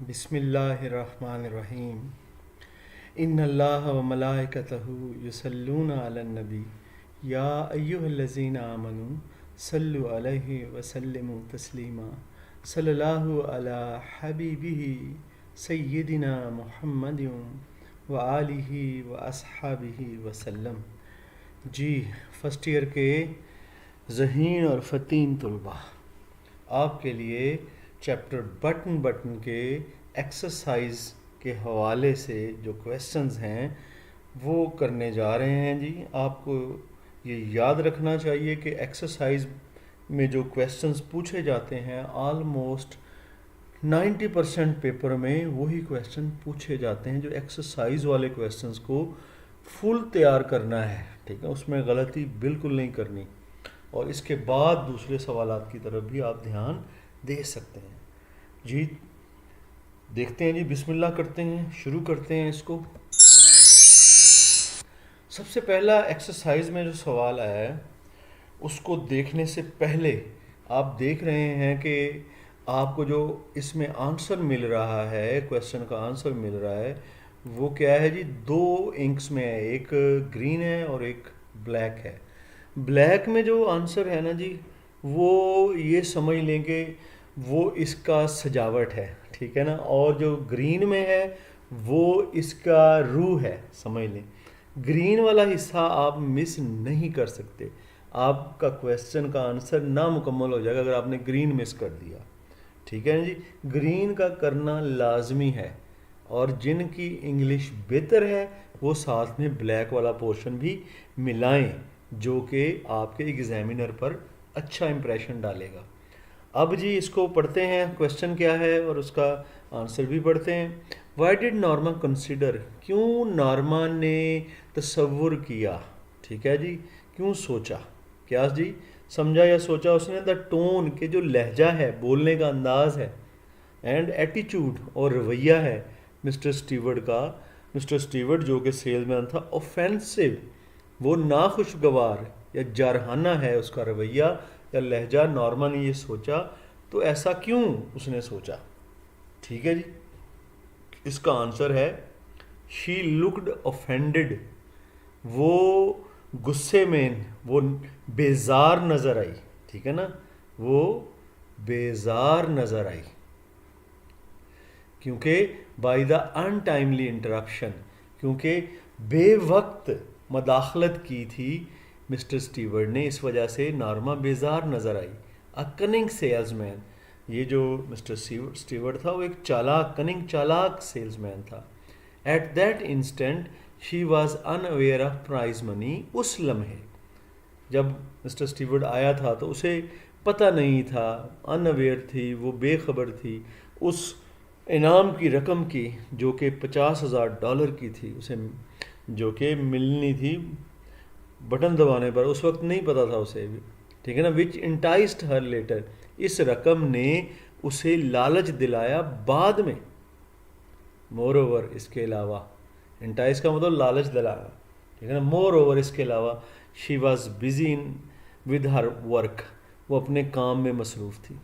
बिस्मिल्लाहिर्रहमानिर्रहीम। इन्नल्लाह व मलाइकतहु युसल्लूना अलन नबी या अय्युहल्लज़ीना आमनू सल्लु अलैहि व सल्लिमू तस्लीमा। सल्लल्लाहु अला हबीबिही सय्यिदिना मुहम्मदिन व आलिही व अस्हाबिही वसल्लम। जी, फर्स्ट ईयर के ज़हीन और फ़तीन तलबा, आपके लिए चैप्टर बटन बटन के एक्सरसाइज के हवाले से जो क्वेश्चंस हैं वो करने जा रहे हैं। जी, आपको ये याद रखना चाहिए कि एक्सरसाइज में जो क्वेश्चंस पूछे जाते हैं ऑलमोस्ट 90% पेपर में वही क्वेश्चन पूछे जाते हैं। जो एक्सरसाइज वाले क्वेश्चंस को फुल तैयार करना है, ठीक है, उसमें गलती बिल्कुल नहीं करनी। और इसके बाद दूसरे सवालात की तरफ भी आप ध्यान दे सकते हैं। जी, देखते हैं जी, बिस्मिल्लाह करते हैं, शुरू करते हैं इसको। सबसे पहला एक्सरसाइज में जो सवाल है उसको देखने से पहले आप देख रहे हैं कि आपको जो इसमें आंसर मिल रहा है, क्वेश्चन का आंसर मिल रहा है, वो क्या है जी? दो इंक्स में है, एक ग्रीन है और एक ब्लैक है। ब्लैक में जो आंसर है ना जी, वो ये समझ लें कि वो इसका सजावट है, ठीक है ना। और जो ग्रीन में है वो इसका रूह है, समझ लें। ग्रीन वाला हिस्सा आप मिस नहीं कर सकते। आपका क्वेश्चन का आंसर नामुकम्मल हो जाएगा अगर आपने ग्रीन मिस कर दिया, ठीक है ना जी। ग्रीन का करना लाजमी है। और जिनकी इंग्लिश बेहतर है वो साथ में ब्लैक वाला पोर्शन भी मिलाएं, जो कि आपके एग्जामिनर पर अच्छा इंप्रेशन डालेगा। अब जी इसको पढ़ते हैं, क्वेश्चन क्या है और उसका आंसर भी पढ़ते हैं। वाई डिड नॉर्मा कंसिडर, क्यों नॉर्मा ने तसव्वुर किया, ठीक है जी, क्यों सोचा, क्या जी समझा या सोचा उसने, द टोन के जो लहजा है, बोलने का अंदाज है, एंड एटीट्यूड और रवैया है मिस्टर स्टीवर्ड का। मिस्टर स्टीवर्ड जो कि सेल्समैन था, ऑफेंसिव, वो नाखुशगवार या जारहाना है उसका रवैया या लहजा। नॉर्मा ने ये सोचा, तो ऐसा क्यों उसने सोचा, ठीक है जी। इसका आंसर है शी लुक्ड ऑफेंडेड, वो गुस्से में, वो बेजार नज़र आई, ठीक है ना, वो बेजार नज़र आई क्योंकि बाय द अनटाइमली इंटरप्शन, क्योंकि बेवक्त मदाखलत की थी मिस्टर स्टीवर्ड ने, इस वजह से नॉर्मा बेजार नज़र आई। अ कनिंग सेल्समैन, ये जो मिस्टर स्टीवर्ड था वो एक चालाक, कनिंग चालाक सेल्समैन था। At that instant she was unaware of prize money, उस लम्हे जब मिस्टर स्टीवर्ड आया था तो उसे पता नहीं था, अनअवेयर थी, वो बेखबर थी उस इनाम की रकम की जो कि $50,000 की थी, उसे जो कि मिलनी थी बटन दबाने पर। उस वक्त नहीं पता था उसे भी, ठीक है ना। विच इंटाइस्ड हर लेटर, इस रकम ने उसे लालच दिलाया बाद में। मोर ओवर, इसके अलावा, इंटाइस का मतलब लालच दिलाना, ठीक है ना। मोर ओवर, इसके अलावा, she was busy in with her work, वो अपने काम में मसरूफ़ थी,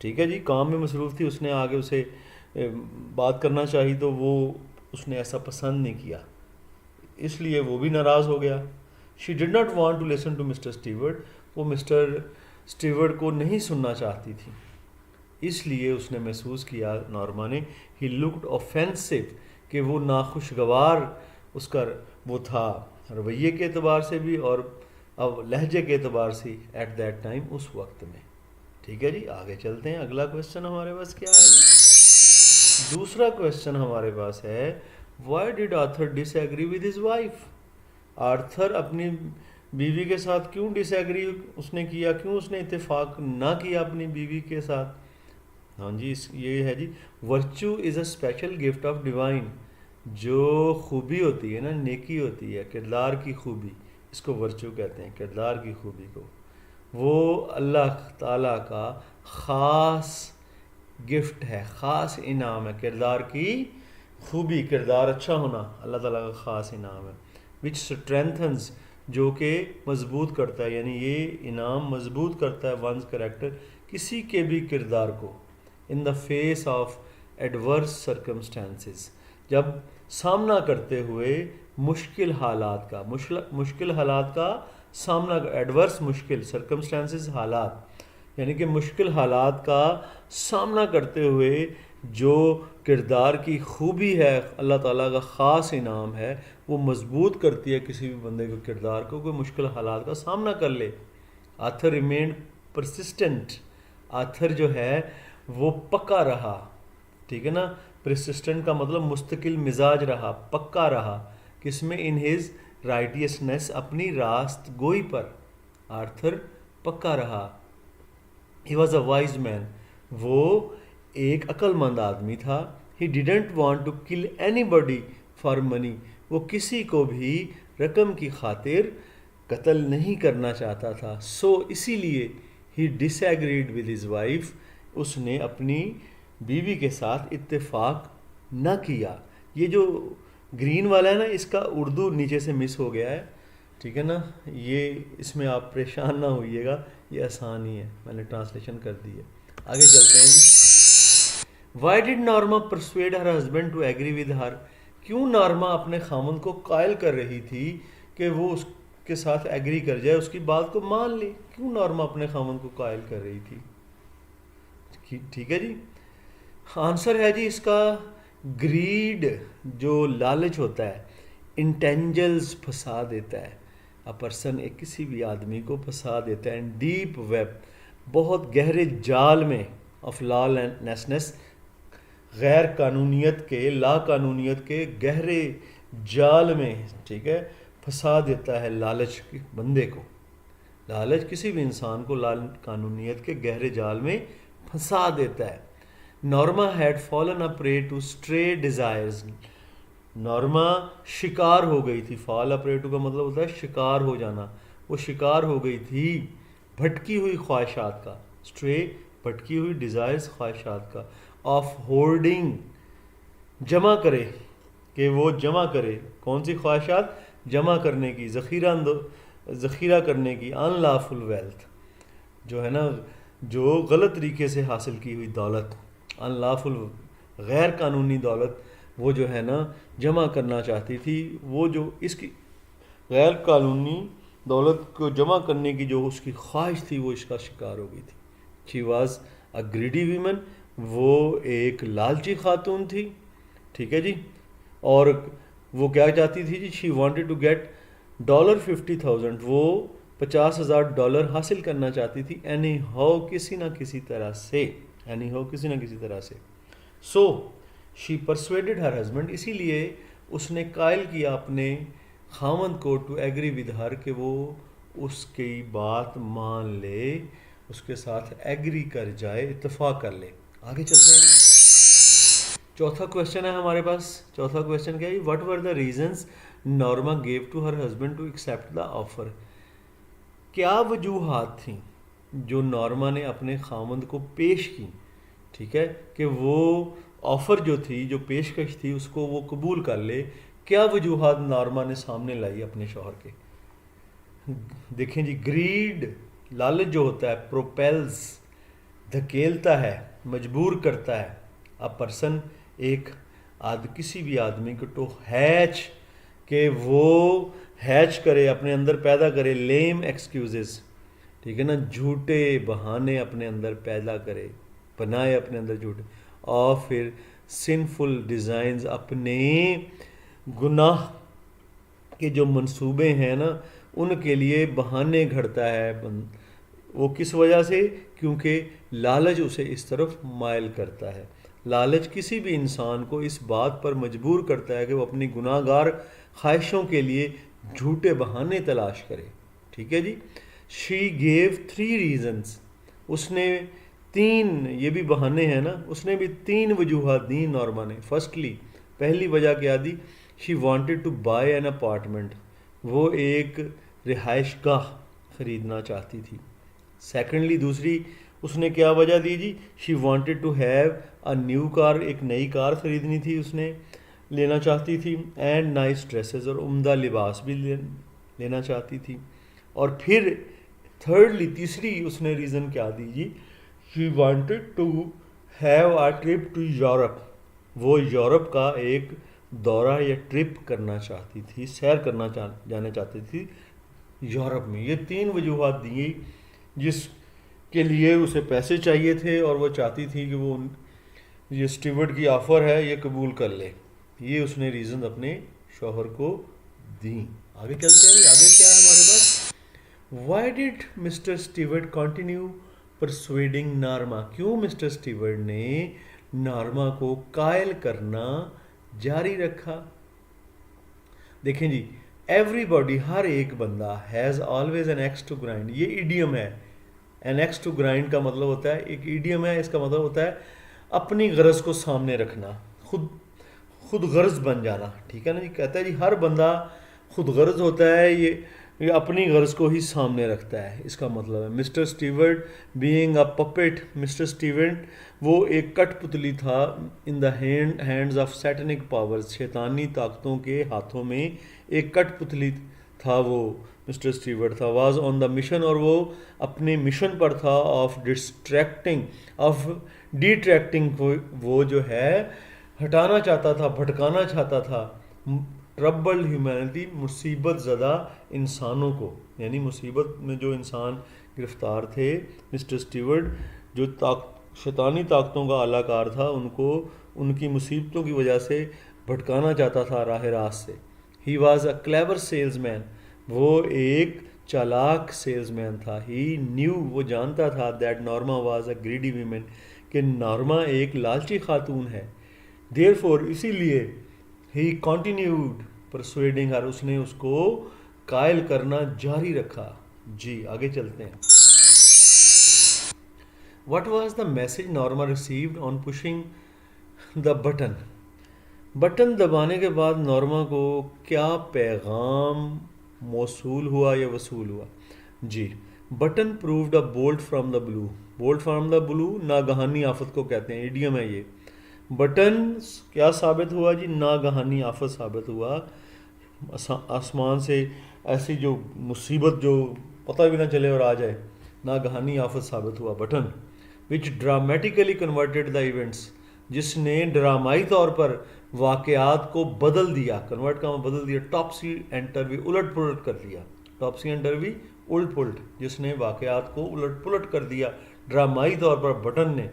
ठीक है जी, काम में मसरूफ़ थी। उसने आगे उसे बात करना चाहिए तो वो उसने ऐसा पसंद नहीं किया, इसलिए वो भी नाराज़ हो गया। She did not want to listen to Mister Steward, वो मिस्टर स्टीवर्ड को नहीं सुनना चाहती थी, इसलिए उसने महसूस किया, नॉर्मा ने, ही लुक्ड ऑफेंसिव, कि वो नाखुशगवार उसका वो था रवैये के एतबार से भी और अब लहजे के एतबार से एट दैट टाइम, उस वक्त में, ठीक है जी। आगे चलते हैं, अगला क्वेश्चन हमारे पास क्या है। दूसरा क्वेश्चन हमारे पास है, why did Arthur disagree with his wife, Arthur अपनी बीवी के साथ क्यों डिसएग्री उसने किया, क्यों उसने इत्तेफाक ना किया अपनी बीवी के साथ। हाँ जी, ये है जी, virtue is a special gift of divine, जो खूबी होती है ना, नेकी होती है, किरदार की खूबी, इसको वर्चू कहते हैं, किरदार की खूबी को। वो अल्लाह ताला का ख़ास गिफ्ट है, ख़ास इनाम है, किरदार की खूबी, किरदार अच्छा होना अल्लाह ताला का ख़ास इनाम है। विच स्ट्रेंथन्स, जो कि मजबूत करता है, यानी ये इनाम मजबूत करता है वंस करेक्टर, किसी के भी किरदार को, in the face of adverse circumstances, जब सामना करते हुए मुश्किल हालात का, मुश्किल हालात का सामना, एडवर्स मुश्किल, सर्कमस्टांसेस हालात, यानी कि मुश्किल हालात का सामना करते हुए जो किरदार की खूबी है, अल्लाह ताला का ख़ास इनाम है, वो मजबूत करती है किसी भी बंदे के किरदार को, कोई मुश्किल हालात का सामना कर ले। आथर रिमेन परसिस्टेंट, आथर जो है वो पक्का रहा, ठीक है ना। परसिस्टेंट का मतलब मुस्तकिल मिजाज रहा, पक्का रहा, किसमें, इन हिज राइटियसनेस, अपनी रास्त गोई पर आर्थर पक्का रहा। He was a wise man, वो एक अक्लमंद आदमी था। He didn't want to kill anybody for money, वो किसी को भी रकम की खातिर कत्ल नहीं करना चाहता था। सो इसीलिए ही डिसएग्रीड विद हिज वाइफ, उसने अपनी बीवी के साथ इत्तेफाक न किया। ये जो ग्रीन वाला है ना, इसका उर्दू नीचे से मिस हो गया है, ठीक है ना। ये इसमें आप परेशान ना होइएगा, ये आसान ही है, मैंने ट्रांसलेशन कर दी है। आगे चलते हैं जी। Why did Norma persuade her husband to agree with her, क्यों नॉर्मा अपने खामन को कायल कर रही थी कि वो उसके साथ एग्री कर जाए, उसकी बात को मान ले। क्यों नॉर्मा अपने खामन को कायल कर रही थी, ठीक है जी। आंसर है जी इसका, ग्रीड, जो लालच होता है, इंटेंजल्स फंसा देता है। अ पर्सन, एक किसी भी आदमी को फंसा देता है। डीप वेब, बहुत गहरे जाल में, ऑफ लॉलेसनेस, गैर कानूनियत के, ला कानूनियत के गहरे जाल में, ठीक है, फंसा देता है लालच के बंदे को। लालच किसी भी इंसान को ला कानूनियत के गहरे जाल में फंसा देता है। Norma had fallen a prey to stray desires, Norma शिकार हो गई थी। फॉल अ प्रे टू का मतलब होता है शिकार हो जाना, वो शिकार हो गई थी भटकी हुई ख्वाहिशात का। स्ट्रे, भटकी हुई, डिजायर्स, ख्वाहिशात का। ऑफ होर्डिंग, जमा करे, कि वो जमा करे, कौन सी ख्वाहिशात, जमा करने की, ज़ख़ीरा करने की। अनलॉफुल वेल्थ, जो है ना, जो गलत तरीके से हासिल की हुई दौलत, अनलॉफुल, गैर कानूनी दौलत, वो जो है ना जमा करना चाहती थी। वो जो इसकी गैर कानूनी दौलत को जमा करने की जो उसकी ख्वाहिश थी, वो इसका शिकार हो गई थी। She was a greedy women, वो एक लालची खातून थी, ठीक है जी। और वो क्या चाहती थी जी, शी वॉन्टेड टू गेट $50,000, वो $50,000 हासिल करना चाहती थी। एनी हाउ, किसी ना किसी तरह से, एनी हाउ, किसी ना किसी तरह से। So she persuaded her husband, इसीलिए उसने कायल किया अपने खामंद को, टू एग्री विद हर, कि वो उसकी बात मान ले, उसके साथ एग्री कर जाए, इत्तेफाक कर ले। आगे चलते हैं। चौथा क्वेश्चन है हमारे पास। चौथा क्वेश्चन क्या है, what were the reasons Norma gave to her husband to accept the offer, क्या वजूहात थी जो नॉर्मा ने अपने खामंद को पेश की, ठीक है, कि वो ऑफ़र जो थी, जो पेशकश थी, उसको वो कबूल कर ले। क्या वजूहात नॉर्मा ने सामने लाई अपने शौहर के। देखें जी, ग्रीड, लालच जो होता है, प्रोपेल्स, धकेलता है, मजबूर करता है। अ पर्सन, एक किसी भी आदमी को, टू हैच, कि वो हैच करे, अपने अंदर पैदा करे, लेम एक्सक्यूजेस, ठीक है ना, झूठे बहाने अपने अंदर पैदा करे, बनाए अपने अंदर झूठे। और फिर सिनफुल डिज़ाइंस, अपने गुनाह के जो मंसूबे हैं ना, उनके लिए बहाने घड़ता है। वो किस वजह से, क्योंकि लालच उसे इस तरफ माइल करता है। लालच किसी भी इंसान को इस बात पर मजबूर करता है कि वो अपनी गुनाहगार ख्वाहिशों के लिए झूठे बहाने तलाश करे, ठीक है जी। शी गेव 3 रीजंस, उसने 3, ये भी बहाने हैं ना, उसने भी 3 वजूहात दी नॉर्मा ने। फर्स्टली, पहली वजह क्या दी, she wanted to buy an apartment, वो एक रिहाइश गाह ख़रीदना चाहती थी। सेकेंडली, दूसरी उसने क्या वजह दी जी, she wanted to have a new car, एक नई कार ख़रीदनी थी, उसने लेना चाहती थी। एंड नाइस ड्रेसेस, और उम्दा लिबास भी लेना चाहती थी। और फिर थर्डली, तीसरी उसने रीज़न क्या दी जी, she wanted to have a trip to Europe, वो यूरोप का एक दौरा या ट्रिप करना चाहती थी, सैर करना जाना चाहती थी यूरोप में। ये 3 वजूहात दी जिसके लिए उसे पैसे चाहिए थे और वो चाहती थी कि वो ये स्टीवर्ड की ऑफ़र है ये कबूल कर ले। ये उसने रीज़न अपने शौहर को दी। आगे चलते हैं, आगे क्या है हमारे पास। Why did Mr Steward continue persuading Norma? क्यों मिस्टर स्टीवर्ड ने नॉर्मा को कायल करना जारी रखा? देखें जी, एवरीबॉडी, हर एक बंदा, has always an axe to grind. ये ईडियम है। एन एक्स टू ग्राइंड का मतलब होता है, एक ईडियम है, इसका मतलब होता है अपनी गरज को सामने रखना, खुद गर्ज बन जाना। ठीक है ना जी। कहता है जी हर बंदा खुद गर्ज होता है, ये अपनी गर्ज को ही सामने रखता है, इसका मतलब है। Mister steward being a puppet, mister Steward वो एक कठपुतली था in the hands of Satanic powers, शैतानी ताकतों के हाथों में एक कठपुतली था वो। मिस्टर स्टीवर्ड था वाज ऑन द मिशन, और वो अपने मिशन पर था ऑफ डिट्रैक्टिंग, वो जो है हटाना चाहता था, भटकाना चाहता था ट्रबल्ड ह्यूमैनिटी, मुसीबत ज़दा इंसानों को, यानी मुसीबत में जो इंसान गिरफ्तार थे, मिस्टर स्टीवर्ड जो शैतानी ताकतों का आलाकार था, उनको उनकी मुसीबतों की वजह से भटकाना चाहता था राह रास्त से। ही वॉज अ क्लेवर सेल्समैन, वो एक चालाक सेल्समैन था। ही न्यू, वो जानता था that Norma was a greedy women, कि नॉर्मा एक लालची खातून है। देयरफॉर, इसीलिए ही कॉन्टिन्यूड परसुएडिंग हर, उसने उसको कायल करना जारी रखा। जी आगे चलते हैं। What was the message Norma received on pushing the button? Button दबाने के बाद नॉर्मा को क्या पैगाम मौसूल हुआ या वसूल हुआ? जी, button proved a bolt from the blue. Bolt from the blue नागहानी आफत को कहते हैं, इडियम है ये। बटन क्या साबित हुआ जी? नागहानी आफत साबित हुआ। आसमान से ऐसी जो मुसीबत जो पता भी ना चले और आ जाए, नागहानी आफत साबित हुआ button. Which dramatically converted the events, जिसने ड्रामाई तौर पर वाक़यात को बदल दिया। कन्वर्ट का बदल दिया, टॉपसी एंड टर्वी, उलट पुलट कर दिया। टॉपसी एंड टर्वी, उलट पुलट, जिसने वाक़यात को उलट पुलट कर दिया ड्रामाई तौर पर बटन ने।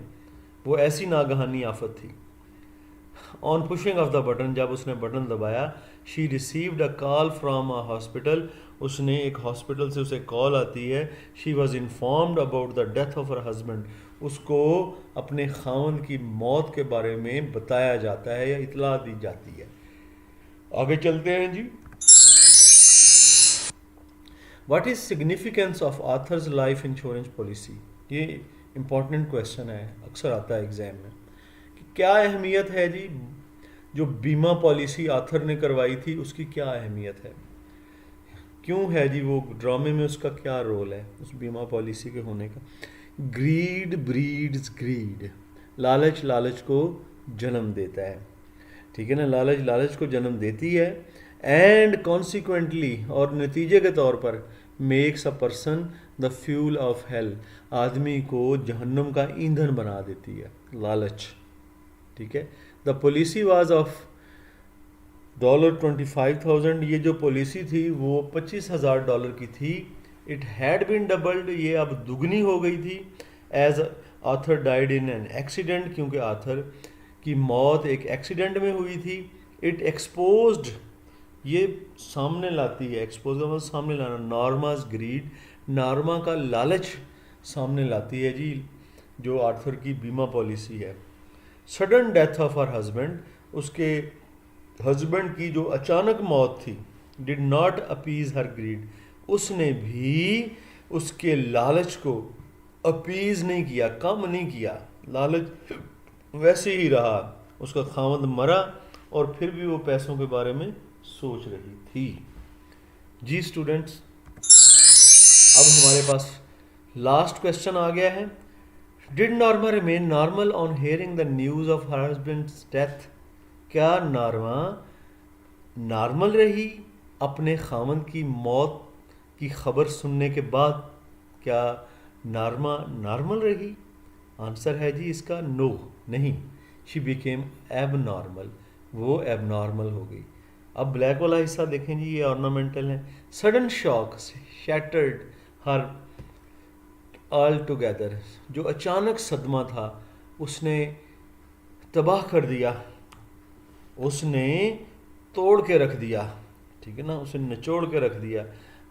वो ऐसी नागहानी आफत थी। On pushing of the button, जब उसने बटन दबाया, she received a call from a hospital, उसने एक हॉस्पिटल से उसे कॉल आती है। She was informed about the death of her husband, उसको अपने खावंद की मौत के बारे में बताया जाता है या इतला दी जाती है। आगे चलते हैं जी। What is significance of author's life insurance policy? ये इंपॉर्टेंट क्वेश्चन है, अक्सर आता है एग्जाम में कि क्या अहमियत है जी जो बीमा पॉलिसी आथर ने करवाई थी, उसकी क्या अहमियत है, क्यों है जी, वो ड्रामे में उसका क्या रोल है उस बीमा पॉलिसी के होने का? ग्रीड ब्रीड्स ग्रीड, लालच लालच को जन्म देता है। ठीक है ना, लालच लालच को जन्म देती है। एंड कॉन्सिक्वेंटली, और नतीजे के तौर पर, makes a person the fuel of hell, आदमी को जहन्नुम का ईंधन बना देती है लालच। ठीक है। द पॉलिसी वाज ऑफ $25,000, ये जो पॉलिसी थी वो $25,000 की थी। इट हैड बीन डबल्ड, ये अब दुगनी हो गई थी। As author died in an accident, क्योंकि आथर की मौत एक एक्सीडेंट में हुई थी। इट एक्सपोज्ड, ये सामने लाती है, एक्सपोज का मतलब सामने लाना, नॉर्मा's ग्रीड, नॉर्मा का लालच सामने लाती है जी जो आर्थर की बीमा पॉलिसी है। Sudden death of her husband, उसके हस्बैंड की जो अचानक मौत थी, did not appease her greed, उसने भी उसके लालच को अपीज नहीं किया, कम नहीं किया, लालच वैसे ही रहा। उसका खावंद मरा और फिर भी वो पैसों के बारे में सोच रही थी। जी स्टूडेंट्स, अब हमारे पास लास्ट क्वेश्चन आ गया है। Did Norma remain normal on hearing the news of her husband's death, क्या नॉर्मा नॉर्मल रही अपने खामन की मौत की खबर सुनने के बाद? क्या नॉर्मा नॉर्मल रही? आंसर है जी इसका नो, नहीं। शी बिकेम एबनॉर्मल, वो एबनॉर्मल हो गई। अब ब्लैक वाला हिस्सा देखें जी, ये ऑर्नामेंटल है। सडन शॉक शैटर्ड हर ऑल टुगेदर, जो अचानक सदमा था उसने तबाह कर दिया, उसने तोड़ के रख दिया, ठीक है ना, उसने निचोड़ के रख दिया।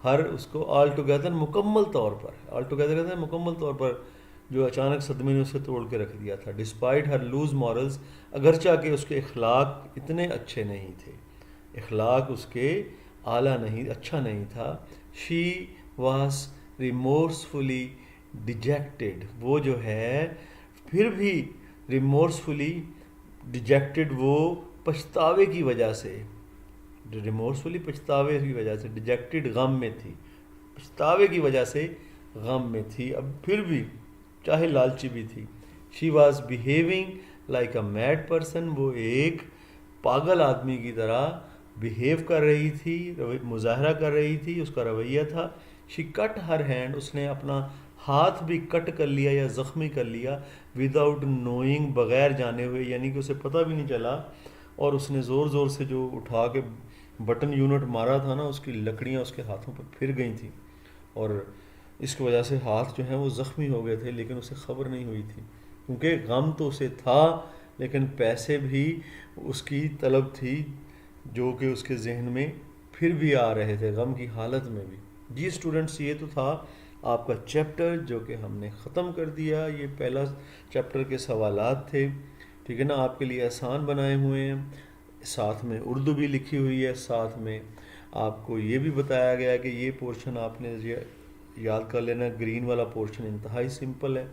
हर उसको ऑल टुगेदर मुकम्मल तौर पर, ऑल टुगेदर कहते हैं मुकम्मल तौर पर, जो अचानक सदमे ने उसे तोड़ के रख दिया था। डिस्पाइट हर लूज मॉरल्स, अगरचा के उसके अखलाक इतने अच्छे नहीं थे, अखलाक उसके आला नहीं, अच्छा नहीं था। शी वॉज रिमोर्सफुली डिजेक्टेड, वो जो है फिर भी रिमोर्सफुली डिजेक्टेड, वो पछतावे की वजह से, रिमोर्सफुली पछतावे की वजह से, डिजेक्टेड गम में थी, पछतावे की वजह से गम में थी। अब फिर भी चाहे लालची भी थी। She was behaving like a mad person, वो एक पागल आदमी की तरह बिहेव कर रही थी, मुजाहरा कर रही थी, उसका रवैया था। शी कट हर हैंड, उसने अपना हाथ भी कट कर लिया या ज़ख्मी कर लिया, विदाउट नोइंग, बग़ैर जाने हुए, यानी कि उसे पता भी नहीं चला। और उसने ज़ोर ज़ोर से जो उठा के बटन यूनिट मारा था ना, उसकी लकड़ियाँ उसके हाथों पर फिर गई थी, और इसकी वजह से हाथ जो हैं वो ज़ख्मी हो गए थे, लेकिन उसे ख़बर नहीं हुई थी, क्योंकि गम तो उसे था, लेकिन पैसे भी उसकी तलब थी, जो कि उसके जहन में फिर भी आ रहे थे, गम की हालत में भी। जी स्टूडेंट्स, ये तो था आपका चैप्टर जो कि हमने ख़त्म कर दिया। ये पहला चैप्टर के सवालात थे, ठीक है ना, आपके लिए आसान बनाए हुए हैं, साथ में उर्दू भी लिखी हुई है, साथ में आपको ये भी बताया गया है कि ये पोर्शन आपने याद कर लेना। ग्रीन वाला पोर्शन इंतहाई सिंपल है,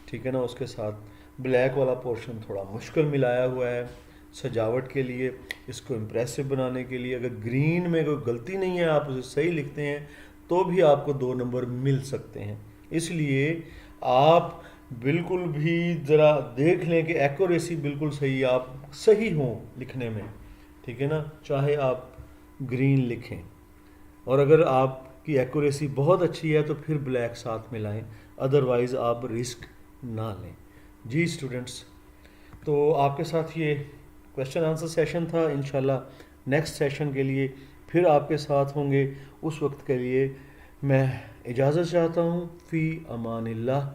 ठीक है ना, उसके साथ ब्लैक वाला पोर्शन थोड़ा मुश्किल मिलाया हुआ है सजावट के लिए, इसको इम्प्रेसिव बनाने के लिए। अगर ग्रीन में कोई गलती नहीं है, आप उसे सही लिखते हैं, तो भी आपको 2 नंबर मिल सकते हैं। इसलिए आप बिल्कुल भी ज़रा देख लें कि एक्यूरेसी बिल्कुल सही, आप सही हों लिखने में, ठीक है ना, चाहे आप ग्रीन लिखें। और अगर आपकी एक्यूरेसी बहुत अच्छी है तो फिर ब्लैक साथ में लाएं, अदरवाइज़ आप रिस्क ना लें। जी स्टूडेंट्स, तो आपके साथ ये क्वेश्चन आंसर सेशन था। इंशाल्लाह नेक्स्ट सेशन के लिए फिर आपके साथ होंगे। उस वक्त के लिए मैं इजाज़त चाहता हूँ। फ़ी अमानिल्लाह।